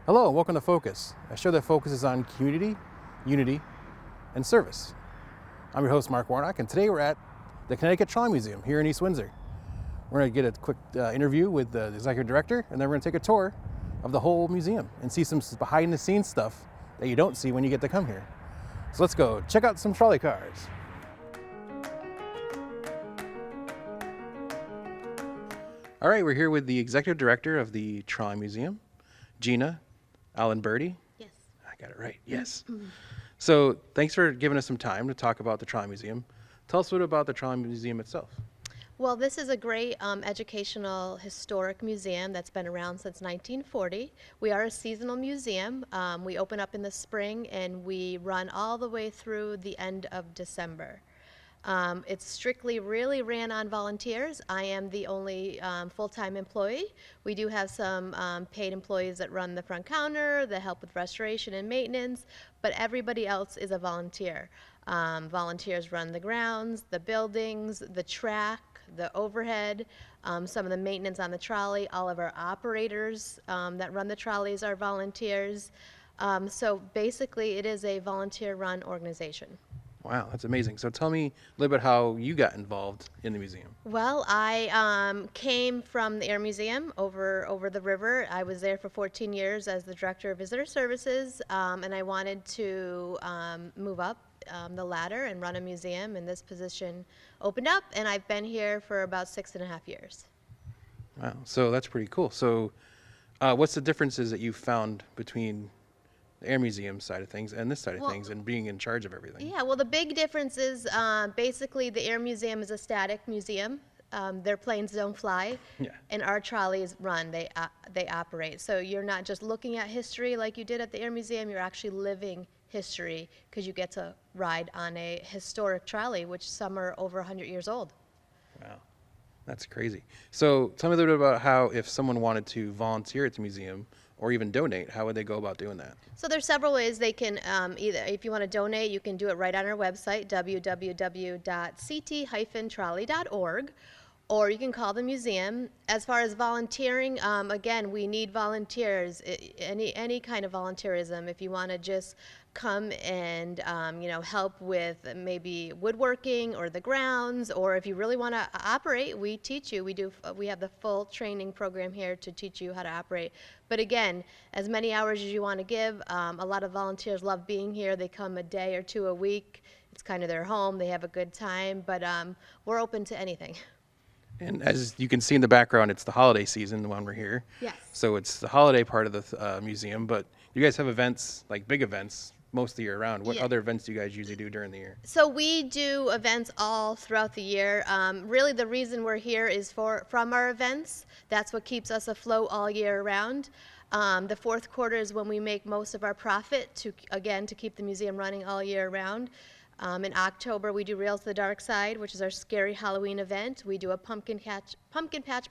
Hello, and welcome to Focus, a show that focuses on community, unity, and service. I'm your host, Mark Warnock, and today we're at the Connecticut Trolley Museum here in East Windsor. We're going to get a quick interview with the executive director, and then we're going to take a tour of the whole museum and see some behind-the-scenes stuff that you don't see when you get to come here. So let's go check out some trolley cars. All right, we're here with the executive director of the Trolley Museum, Gina Allenberti. Yes. I got it right. Yes. So thanks for giving us some time to talk about the Trolley Museum. Tell us a bit about the Trolley Museum itself. Well, this is a great educational historic museum that's been around since 1940. We are a seasonal museum. We open up in the spring and we run all the way through the end of December. It's strictly really ran on volunteers. I am the only full-time employee. We do have some paid employees that run the front counter, that help with restoration and maintenance, but everybody else is a volunteer. Volunteers run the grounds, the buildings, the track, the overhead, some of the maintenance on the trolley. All of our operators that run the trolleys are volunteers. So basically it is a volunteer-run organization. Wow, that's amazing. So tell me a little bit how you got involved in the museum. Well, I came from the Air Museum over the river. I was there for 14 years as the Director of Visitor Services, and I wanted to move up the ladder and run a museum, and this position opened up, and I've been here for about 6.5 years. Wow, so that's pretty cool. So what's the differences that you found between the Air Museum side of things and this side of things and being in charge of everything? Yeah, well, the big difference is basically the Air Museum is a static museum. Their planes don't fly, and our trolleys run, they operate. So you're not just looking at history like you did at the Air Museum, you're actually living history because you get to ride on a historic trolley, which some are over 100 years old. Wow, that's crazy. So tell me a little bit about how, if someone wanted to volunteer at the museum or even donate, how would they go about doing that? So there's several ways they can, either if you want to donate, you can do it right on our website, www.ct-trolley.org, or you can call the museum. As far as volunteering, again, we need volunteers, any kind of volunteerism. If you want to just come and help with maybe woodworking or the grounds, or if you really want to operate, we teach you. We have the full training program here to teach you how to operate. But again, as many hours as you want to give. A lot of volunteers love being here. They come a day or two a week. It's kind of their home. They have a good time, but we're open to anything. And as you can see in the background, it's the holiday season, the one we're here. Yes. So it's the holiday part of the museum, but you guys have events, like big events, most of the year round. What other events do you guys usually do during the year? So we do events all throughout the year. Really the reason we're here is from our events. That's what keeps us afloat all year round. The fourth quarter is when we make most of our profit to keep the museum running all year round. In October, we do Rails to the Dark Side, which is our scary Halloween event. We do a pumpkin patch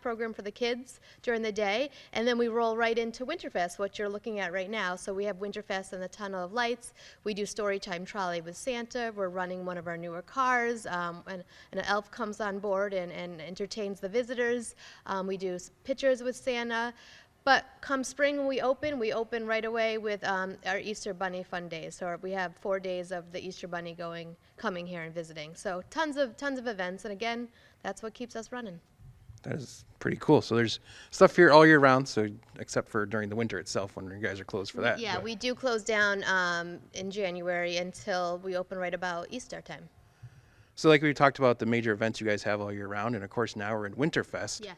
program for the kids during the day, and then we roll right into Winterfest, what you're looking at right now. So we have Winterfest in the Tunnel of Lights. We do Storytime Trolley with Santa. We're running one of our newer cars, and an elf comes on board and entertains the visitors. We do pictures with Santa. But come spring when we open right away with our Easter Bunny Fun Days. So we have 4 days of the Easter Bunny coming here and visiting. So tons of events, and again, that's what keeps us running. That is pretty cool. So there's stuff here all year round, so except for during the winter itself when you guys are closed for that. Yeah, we do close down in January until we open right about Easter time. So like we talked about the major events you guys have all year round, and of course now we're in Winterfest. Yes.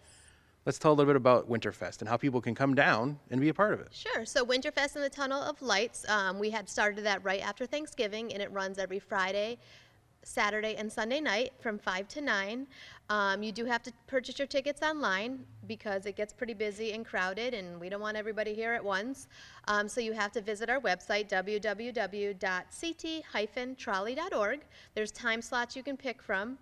Let's tell a little bit about Winterfest and how people can come down and be a part of it. Sure. So Winterfest in the Tunnel of Lights, we had started that right after Thanksgiving, and it runs every Friday, Saturday, and Sunday night from 5 to 9. You do have to purchase your tickets online because it gets pretty busy and crowded, and we don't want everybody here at once. So you have to visit our website, www.ct-trolley.org. There's time slots you can pick from.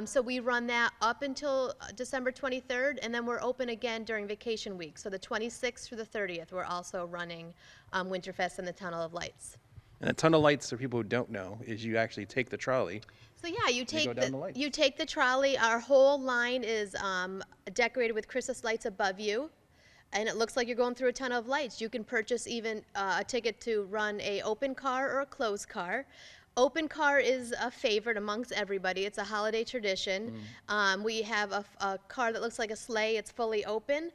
So we run that up until December 23rd, and then we're open again during vacation week. So the 26th through the 30th, we're also running Winterfest in the Tunnel of Lights. And a Tunnel of Lights, for people who don't know, is you actually take the trolley. So yeah, you take you the trolley. Our whole line is decorated with Christmas lights above you. and it looks like you're going through a tunnel of lights. You can purchase even a ticket to run a open car or a closed car. Open car is a favorite amongst everybody. It's a holiday tradition. We have a car that looks like a sleigh. It's fully open.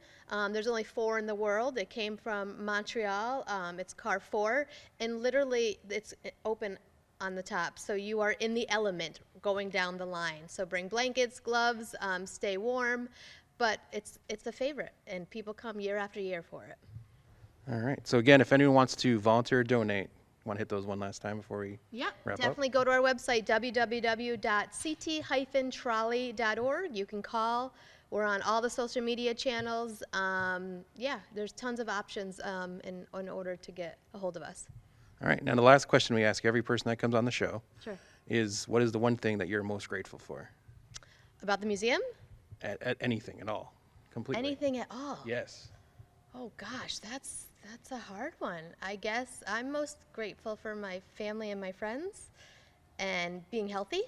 There's only 4 in the world. It came from Montreal. It's car 4, and literally it's open on the top. So you are in the element going down the line. So bring blankets, gloves, stay warm. But it's a favorite, and people come year after year for it. All right. So again, if anyone wants to volunteer or donate, want to hit those one last time before we wrap Definitely up? go to our website, www.ct-trolley.org. You can call. We're on all the social media channels. There's tons of options in order to get a hold of us. All right. Now, the last question we ask every person that comes on the show Sure. is, what is the one thing that you're most grateful for? About the museum? At anything at all. Completely. Anything at all? Yes. Oh gosh, that's a hard one. I guess I'm most grateful for my family and my friends, and being healthy,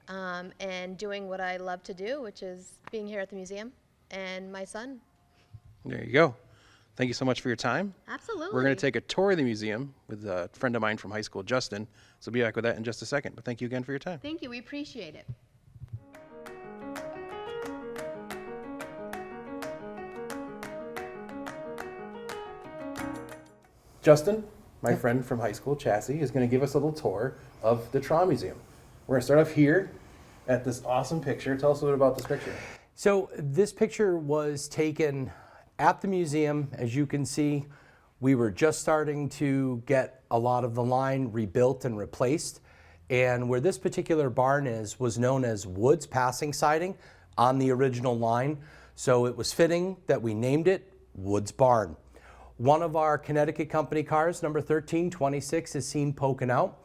and doing what I love to do, which is being here at the museum, and my son. There you go. Thank you so much for your time. Absolutely. We're going to take a tour of the museum with a friend of mine from high school, Justin. So we'll be back with that in just a second. But thank you again for your time. Thank you. We appreciate it. Justin, my friend from high school, Chassie, is going to give us a little tour of the Trolley Museum. We're going to start off here at this awesome picture. Tell us a little bit about this picture. So this picture was taken at the museum. As you can see, we were just starting to get a lot of the line rebuilt and replaced. And where this particular barn is was known as Woods Passing Siding on the original line. So it was fitting that we named it Woods Barn. One of our Connecticut company cars, number 1326, is seen poking out.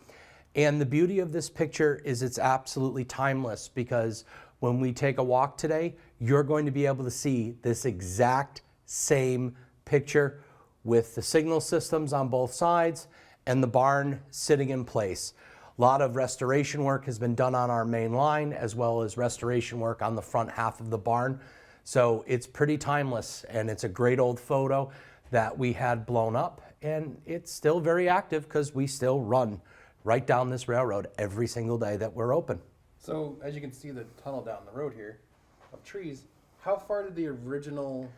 And the beauty of this picture is it's absolutely timeless, because when we take a walk today, you're going to be able to see this exact same picture with the signal systems on both sides and the barn sitting in place. A lot of restoration work has been done on our main line, as well as restoration work on the front half of the barn. So it's pretty timeless, and it's a great old photo that we had blown up, and it's still very active because we still run right down this railroad every single day that we're open. So as you can see the tunnel down the road here of trees, how far did the original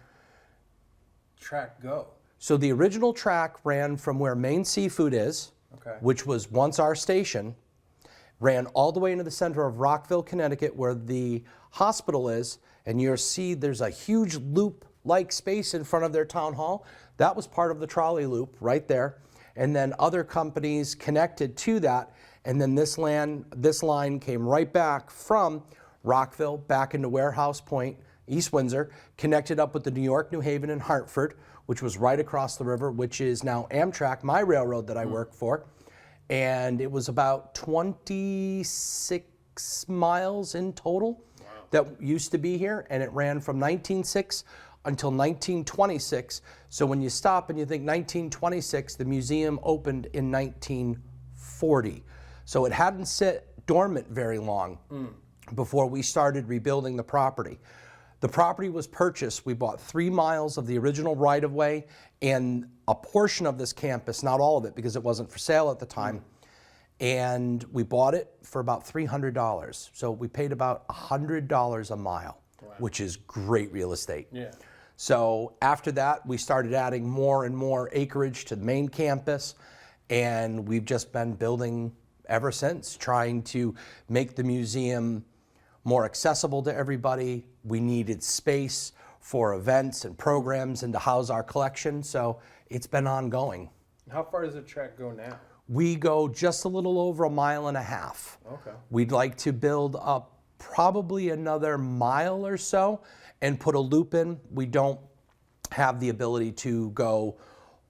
track go? So the original track ran from where Main Seafood is, which was once our station, ran all the way into the center of Rockville, Connecticut, where the hospital is, and you'll see there's a huge loop-like space in front of their town hall. That was part of the trolley loop right there. And then other companies connected to that, and then this line came right back from Rockville back into Warehouse Point, East Windsor, connected up with the New York, New Haven, and Hartford, which was right across the river, which is now Amtrak, my railroad that I work for. And it was about 26 miles in total that used to be here, and it ran from 1906 until 1926. So when you stop and you think 1926, the museum opened in 1940. So it hadn't sit dormant very long before we started rebuilding the property. The property was purchased. We bought 3 miles of the original right-of-way and a portion of this campus, not all of it because it wasn't for sale at the time. And we bought it for about $300. So we paid about $100 a mile, which is great real estate. Yeah. So after that, we started adding more and more acreage to the main campus, and we've just been building ever since, trying to make the museum more accessible to everybody. We needed space for events and programs and to house our collection, so it's been ongoing. How far does the track go now? We go just a little over 1.5 miles. Okay. We'd like to build up probably another mile or so and put a loop in. We don't have the ability to go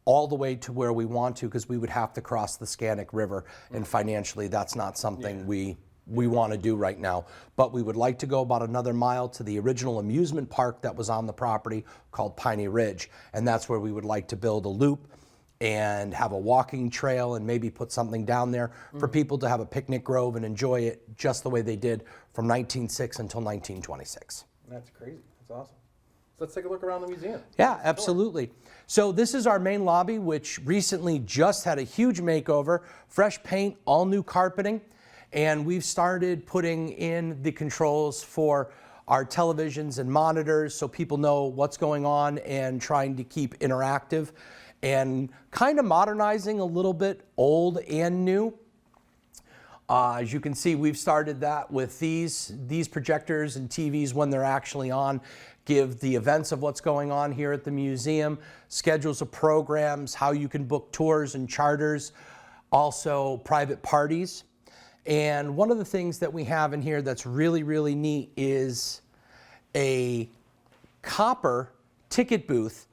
all the way to where we want to because we would have to cross the Scannick River, and financially that's not something we want to do right now. But we would like to go about another mile to the original amusement park that was on the property called Piney Ridge, and that's where we would like to build a loop and have a walking trail and maybe put something down there for people to have a picnic grove and enjoy it just the way they did from 1906 until 1926. That's crazy. That's awesome. So let's take a look around the museum. Yeah, absolutely. So this is our main lobby, which recently just had a huge makeover, fresh paint, all new carpeting, and we've started putting in the controls for our televisions and monitors so people know what's going on and trying to keep interactive and kind of modernizing a little bit old and new. As you can see, we've started that with these projectors and TVs when they're actually on, give the events of what's going on here at the museum, schedules of programs, how you can book tours and charters, also private parties. And one of the things that we have in here that's really, really neat is a copper ticket booth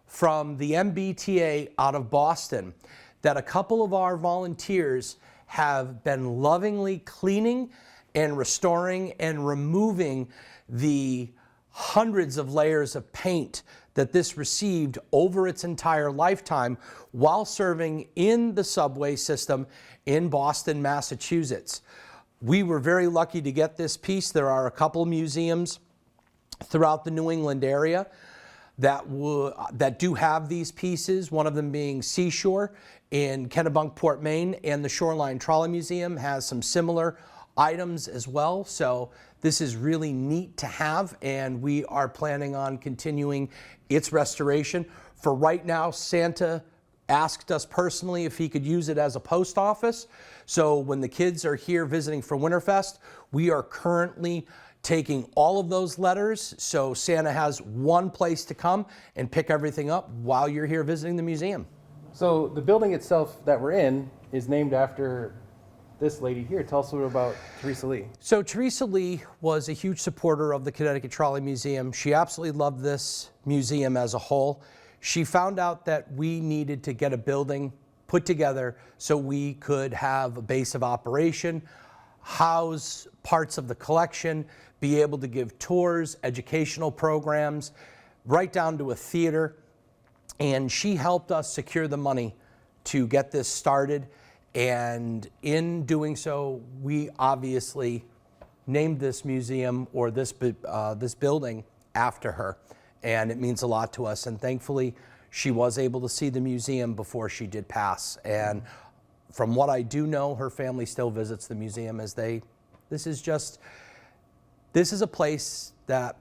from the MBTA out of Boston that a couple of our volunteers have been lovingly cleaning and restoring and removing the hundreds of layers of paint that this received over its entire lifetime while serving in the subway system in Boston, Massachusetts. We were very lucky to get this piece. There are a couple museums throughout the New England area that do have these pieces, one of them being Seashore in Kennebunkport, Maine, and the Shoreline Trolley Museum has some similar items as well. So this is really neat to have, and we are planning on continuing its restoration. For right now, Santa asked us personally if he could use it as a post office. So when the kids are here visiting for Winterfest, we are currently taking all of those letters, so Santa has one place to come and pick everything up while you're here visiting the museum. So the building itself that we're in is named after this lady here. Tell us a little about Teresa Lee. So Teresa Lee was a huge supporter of the Connecticut Trolley Museum. She absolutely loved this museum as a whole. She found out that we needed to get a building put together so we could have a base of operation, house parts of the collection, be able to give tours, educational programs, right down to a theater. And she helped us secure the money to get this started. And in doing so, we obviously named this museum or this building after her. And it means a lot to us. And thankfully, she was able to see the museum before she did pass. And from what I do know, her family still visits the museum as this is a place that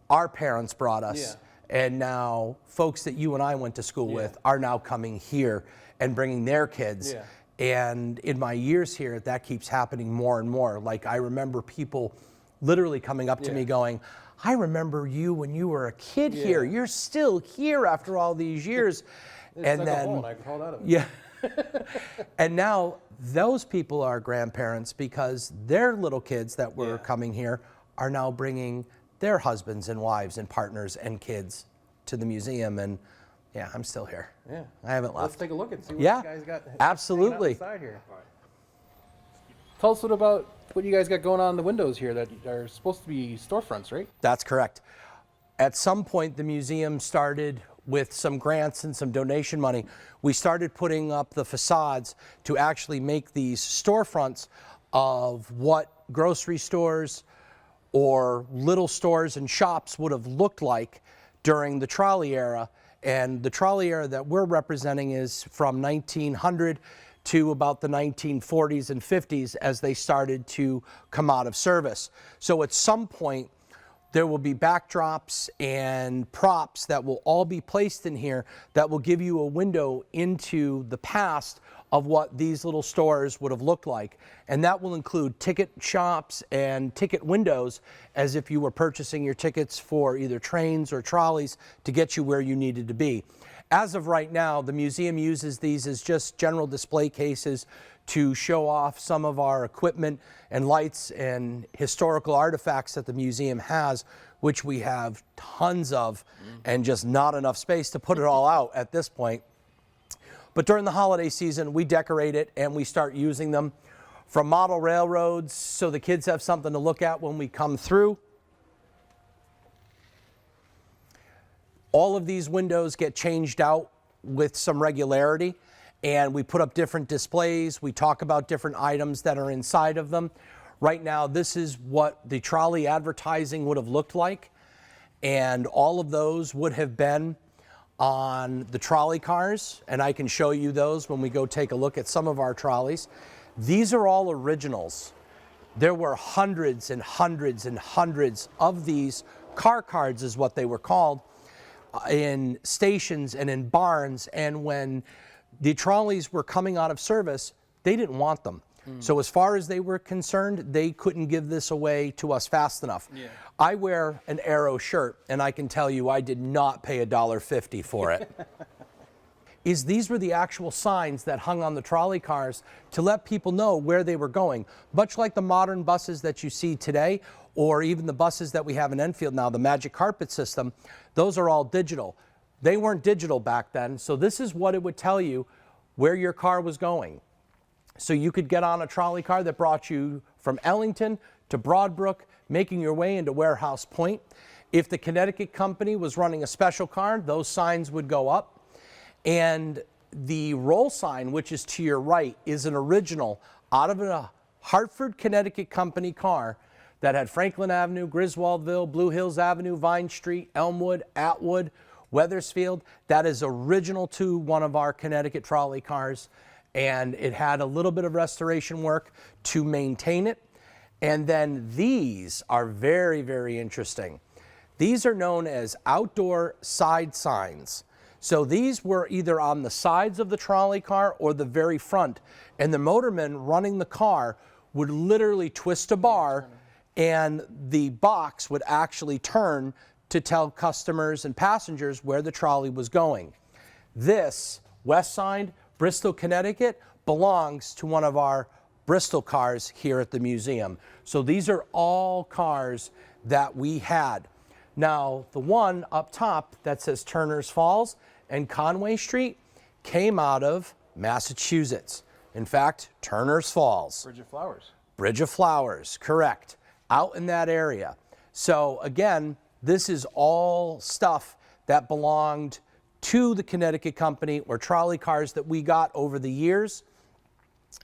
our parents brought us. Yeah. And now folks that you and I went to school with are now coming here and bringing their kids. Yeah. And in my years here, that keeps happening more and more. Like I remember people literally coming up to me going, I remember you when you were a kid here. You're still here after all these years. It's and like then, a hole, and I crawled out of it. yeah. And now those people are grandparents because their little kids that were coming here are now bringing their husbands and wives and partners and kids to the museum. And yeah, I'm still here. Yeah. I haven't left. Let's take a look and see what Yeah, you guys got absolutely. hanging out inside here. Tell us a little about what you guys got going on in the windows here that are supposed to be storefronts, right? That's correct. At some point, the museum started with some grants and some donation money. We started putting up the facades to actually make these storefronts of what grocery stores or little stores and shops would have looked like during the trolley era. And the trolley era that we're representing is from 1900 to about the 1940s and 50s as they started to come out of service. So at some point, there will be backdrops and props that will all be placed in here that will give you a window into the past of what these little stores would have looked like. And that will include ticket shops and ticket windows as if you were purchasing your tickets for either trains or trolleys to get you where you needed to be. As of right now, the museum uses these as just general display cases to show off some of our equipment and lights and historical artifacts that the museum has, which we have tons of and just not enough space to put it all out at this point. But during the holiday season, we decorate it and we start using them from model railroads so the kids have something to look at when we come through. All of these windows get changed out with some regularity, and we put up different displays. We talk about different items that are inside of them. Right now, this is what the trolley advertising would have looked like. and all of those would have been on the trolley cars, and I can show you those when we go take a look at some of our trolleys. These are all originals. There were hundreds and hundreds and hundreds of these car cards, is what they were called, in stations and in barns, and when the trolleys were coming out of service, they didn't want them. So as far as they were concerned, they couldn't give this away to us fast enough. Yeah. I wear an Arrow shirt, and I can tell you I did not pay $1.50 for it. These were the actual signs that hung on the trolley cars to let people know where they were going. Much like the modern buses that you see today, or even the buses that we have in Enfield now, the Magic Carpet system, those are all digital. They weren't digital back then, so this is what it would tell you where your car was going. So you could get on a trolley car that brought you from Ellington to Broadbrook, making your way into Warehouse Point. If the Connecticut company was running a special car, those signs would go up. And the roll sign, which is to your right, is an original out of a Hartford, Connecticut company car that had Franklin Avenue, Griswoldville, Blue Hills Avenue, Vine Street, Elmwood, Atwood, Weathersfield. That is original to one of our Connecticut trolley cars. And it had a little bit of restoration work to maintain it. And then these are very, very interesting. These are known as outdoor side signs. So these were either on the sides of the trolley car or the very front. And the motorman running the car would literally twist a bar, and the box would actually turn to tell customers and passengers where the trolley was going. This west side, Bristol, Connecticut, belongs to one of our Bristol cars here at the museum. So these are all cars that we had. Now, the one up top that says Turner's Falls and Conway Street came out of Massachusetts. In fact, Turner's Falls. Bridge of Flowers. Bridge of Flowers, correct. Out in that area. So again, this is all stuff that belonged to the Connecticut company, or trolley cars that we got over the years,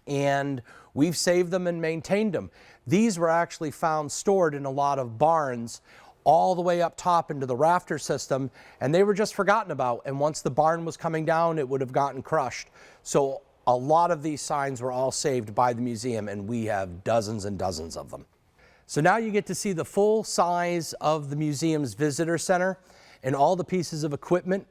and we've saved them and maintained them. These were actually found stored in a lot of barns all the way up top into the rafter system, and they were just forgotten about, and once the barn was coming down, it would have gotten crushed. So a lot of these signs were all saved by the museum, and we have dozens and dozens of them. So now you get to see the full size of the museum's visitor center and all the pieces of equipment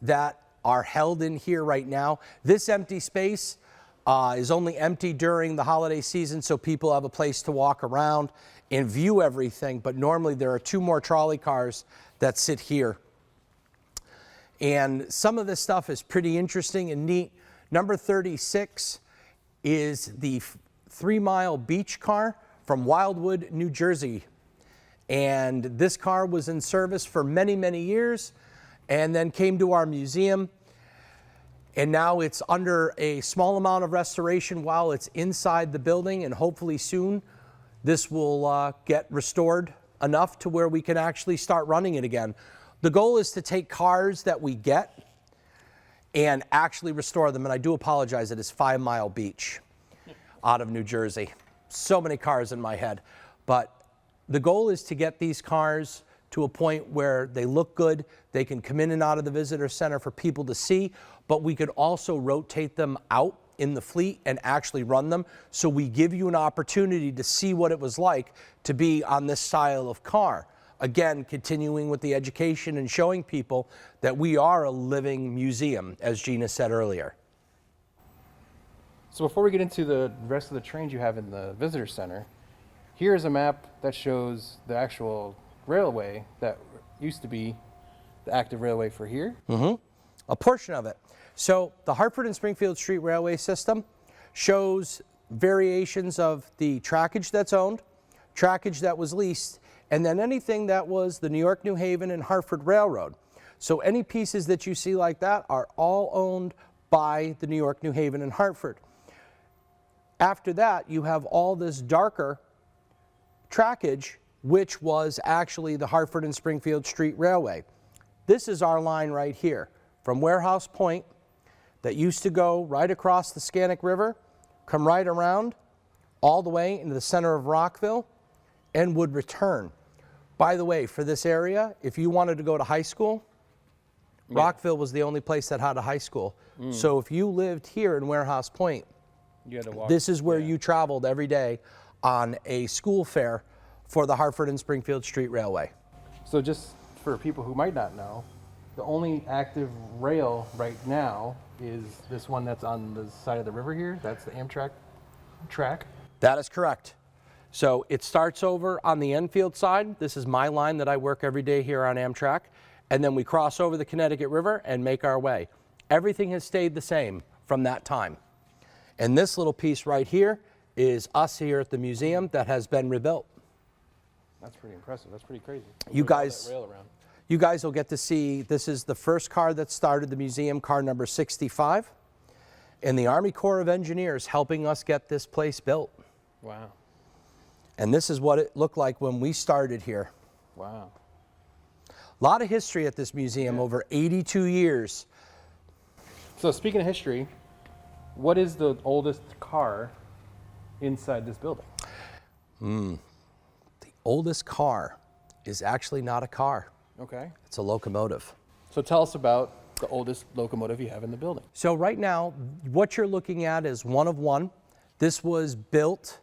that are held in here right now. This empty space is only empty during the holiday season, so people have a place to walk around and view everything, but normally there are 2 more trolley cars that sit here. And some of this stuff is pretty interesting and neat. Number 36 is the 3 Mile Beach car from Wildwood, New Jersey. And this car was in service for many, many years, and then came to our museum, and now it's under a small amount of restoration while it's inside the building, and hopefully soon this will get restored enough to where we can actually start running it again. The goal is to take cars that we get and actually restore them, and I do apologize, it is 5 Mile Beach out of New Jersey. So many cars in my head, but the goal is to get these cars to a point where they look good, they can come in and out of the visitor center for people to see, but we could also rotate them out in the fleet and actually run them, so we give you an opportunity to see what it was like to be on this style of car. Again, continuing with the education and showing people that we are a living museum, as Gina said earlier. So before we get into the rest of the trains you have in the visitor center, here's a map that shows the actual railway that used to be the active railway for here. A portion of it. So the Hartford and Springfield Street Railway system shows variations of the trackage that's owned, trackage that was leased, and then anything that was the New York, New Haven, and Hartford Railroad. So any pieces that you see like that are all owned by the New York, New Haven, and Hartford. After that, you have all this darker trackage, which was actually the Hartford and Springfield Street Railway. This is our line right here from Warehouse Point that used to go right across the Scannick River, come right around all the way into the center of Rockville, and would return. By the way, for this area, if you wanted to go to high school, Rockville was the only place that had a high school. So if you lived here in Warehouse Point, You had to walk. this is where you traveled every day on a school fare for the Hartford and Springfield Street Railway. So just for people who might not know, the only active rail right now is this one that's on the side of the river here. That's the Amtrak track. That is correct. So it starts over on the Enfield side. This is my line that I work every day here on Amtrak. And then we cross over the Connecticut River and make our way. Everything has stayed the same from that time. And this little piece right here is us here at the museum that has been rebuilt. That's pretty impressive. That's pretty crazy. You Move all that guys- rail around. You guys will get to see, this is the first car that started the museum, car number 65. And the Army Corps of Engineers helping us get this place built. Wow. And this is what it looked like when we started here. Wow. A lot of history at this museum, over 82 years. So speaking of history, what is the oldest car inside this building? The oldest car is actually not a car. Okay. It's a locomotive. So tell us about the oldest locomotive you have in the building. So right now, what you're looking at is one of one. This was built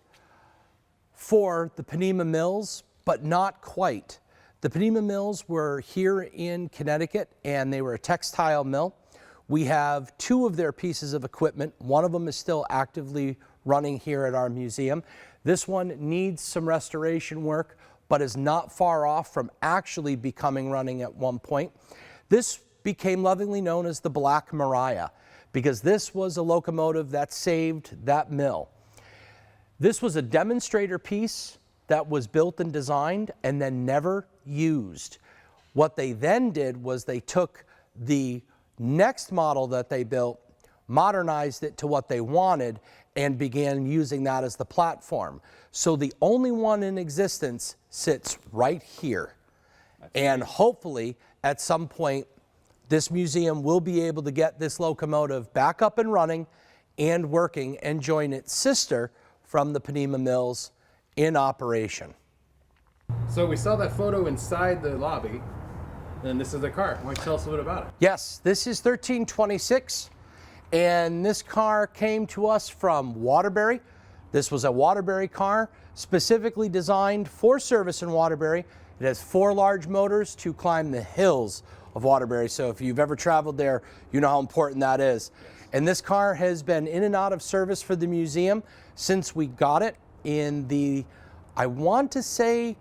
for the Panema Mills, but not quite. The Panema Mills were here in Connecticut, and they were a textile mill. We have two of their pieces of equipment. One of them is still actively running here at our museum. This one needs some restoration work, but is not far off from actually becoming running at one point. This became lovingly known as the Black Mariah, because this was a locomotive that saved that mill. This was a demonstrator piece that was built and designed and then never used. What they then did was they took the next model that they built, modernized it to what they wanted, and began using that as the platform. So the only one in existence sits right here. And hopefully, at some point, this museum will be able to get this locomotive back up and running and working and join its sister from the Panema Mills in operation. So we saw that photo inside the lobby, and this is the car. Why don't you tell us a little bit about it? Yes, this is 1326, and this car came to us from Waterbury. This was a Waterbury car specifically designed for service in Waterbury. It has 4 large motors to climb the hills of Waterbury. So if you've ever traveled there, you know how important that is. And this car has been in and out of service for the museum since we got it in the, I want to say,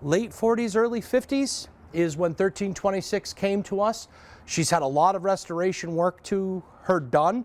late 40s, early 50s is when 1326 came to us. She's had a lot of restoration work to her done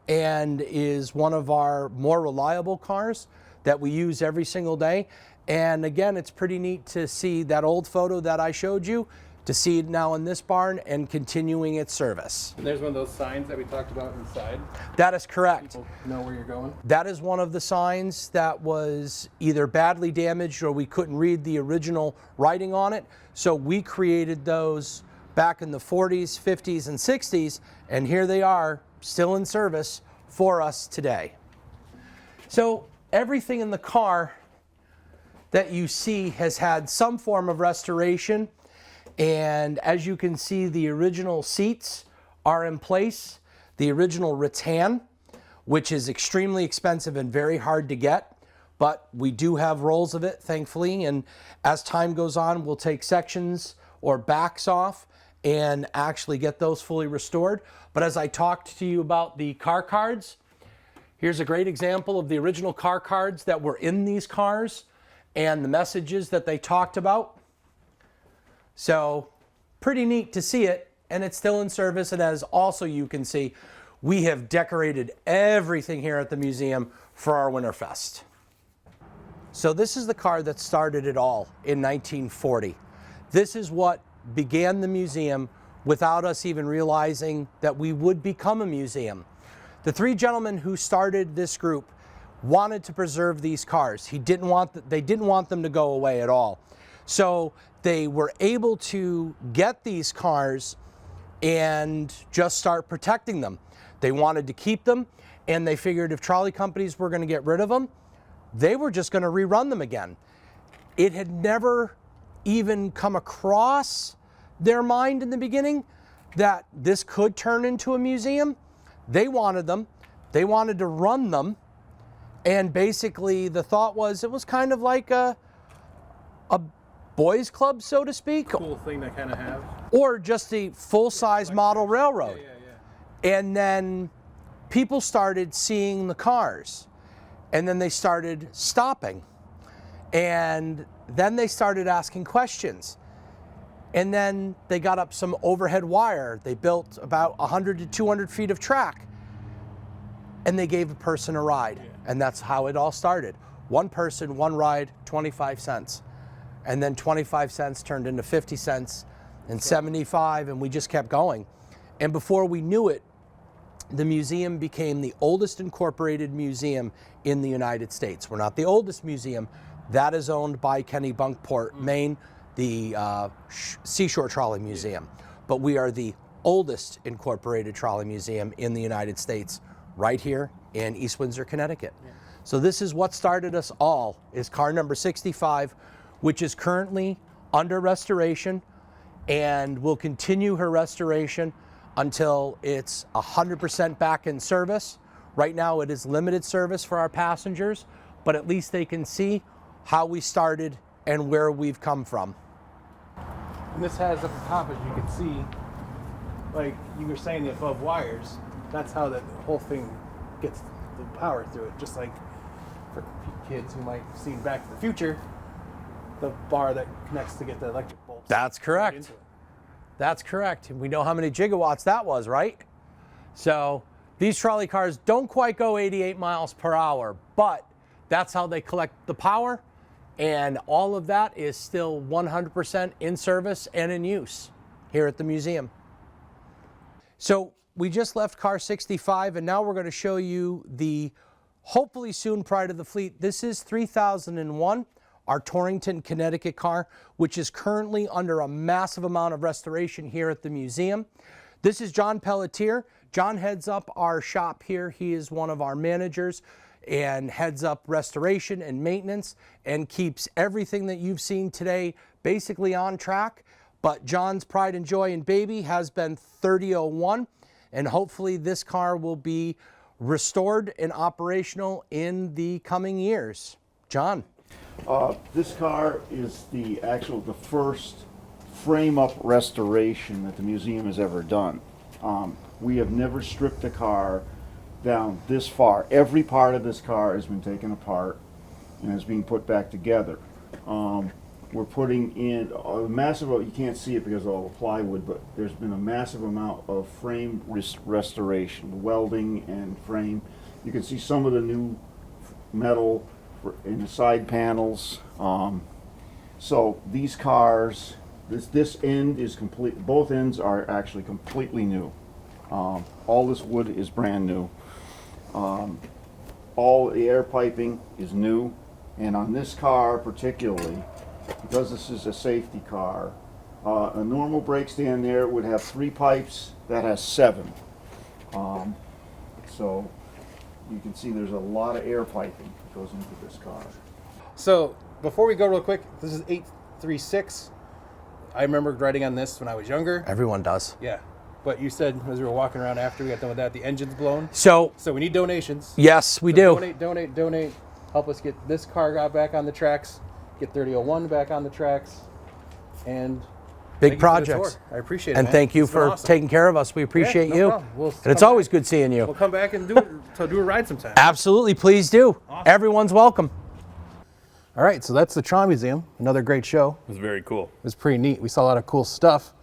and is one of our more reliable cars that we use every single day. And again, it's pretty neat to see that old photo that I showed you, to see it now in this barn and continuing its service. And there's one of those signs that we talked about inside. That is correct. People know where you're going. That is one of the signs that was either badly damaged or we couldn't read the original writing on it. So we created those back in the 40s, 50s, and 60s, and here they are, still in service for us today. So everything in the car that you see has had some form of restoration, and as you can see, the original seats are in place. The original rattan, which is extremely expensive and very hard to get, but we do have rolls of it, thankfully, and as time goes on, we'll take sections or backs off and actually get those fully restored. But as I talked to you about the car cards, here's a great example of the original car cards that were in these cars and the messages that they talked about. So pretty neat to see it, and it's still in service. And as also you can see, we have decorated everything here at the museum for our Winterfest. So this is the car that started it all in 1940. This is what began the museum without us even realizing that we would become a museum. The 3 gentlemen who started this group wanted to preserve these cars. They didn't want them to go away at all. So they were able to get these cars and just start protecting them. They wanted to keep them, and they figured if trolley companies were going to get rid of them, they were just going to rerun them again. It had never even come across their mind in the beginning that this could turn into a museum. They wanted them. They wanted to run them. And basically the thought was it was kind of like a boys club, so to speak. Cool thing to kind of have. Or just a full-size model railroad. And then people started seeing the cars. And then they started stopping. And then they started asking questions. And then they got up some overhead wire. They built about 100 to 200 feet of track. And they gave a person a ride. And that's how it all started. One person, one ride, 25 cents. And then 25 cents turned into 50 cents and 75, and we just kept going. And before we knew it, the museum became the oldest incorporated museum in the United States. We're not the oldest museum. That is owned by Kennebunkport, Maine, the Seashore Trolley Museum. But we are the oldest incorporated trolley museum in the United States, right here in East Windsor, Connecticut. So this is what started us all, is car number 65, which is currently under restoration and will continue her restoration until it's 100% back in service. Right now it is limited service for our passengers, but at least they can see how we started and where we've come from. And this has up the top, as you can see, like you were saying, the above wires, that's how the whole thing gets the power through it. Just like for kids who might have seen Back to the Future, the bar that connects to get the electric bolts. That's correct. Into it. That's correct. We know how many gigawatts that was, right? So these trolley cars don't quite go 88 miles per hour, but that's how they collect the power. And all of that is still 100% in service and in use here at the museum. So we just left car 65, and now we're going to show you the hopefully soon pride of the fleet. This is 3001, our Torrington, Connecticut car, which is currently under a massive amount of restoration here at the museum. This is John Pelletier. John heads up our shop here. He is one of our managers and heads up restoration and maintenance and keeps everything that you've seen today basically on track. But John's pride and joy and baby has been 3001, and hopefully this car will be restored and operational in the coming years. John. This car is the first frame-up restoration that the museum has ever done. We have never stripped a car down this far. Every part of this car has been taken apart and is being put back together. We're putting in a massive, you can't see it because of all the plywood, but there's been a massive amount of frame restoration, welding and frame. You can see some of the new metal in the side panels. So these cars, this end is complete, both ends are actually completely new. All this wood is brand new. All the air piping is new, and on this car particularly, because this is a safety car, a normal brake stand there would have 3 pipes, that has 7. So you can see there's a lot of air piping that goes into this car. So before we go real quick, this is 836. I remember riding on this when I was younger. Everyone does. Yeah. But you said as we were walking around after we got done with that, the engine's blown. So we need donations. yes, we do. Donate. Help us get this car got back on the tracks, get 3001 back on the tracks, and Big projects. I appreciate it, and man. thank you It's been for awesome. taking care of us. We appreciate no you. problem. And it's always good seeing you. We'll come back and do a ride sometime. Absolutely, please do. Awesome. Everyone's welcome. All right, so that's the Trolley Museum. Another great show. It was very cool. It was pretty neat. We saw a lot of cool stuff,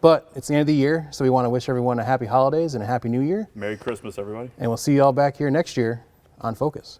but it's the end of the year, so we want to wish everyone a happy holidays and a happy new year. Merry Christmas, everybody. And we'll see you all back here next year on Focus.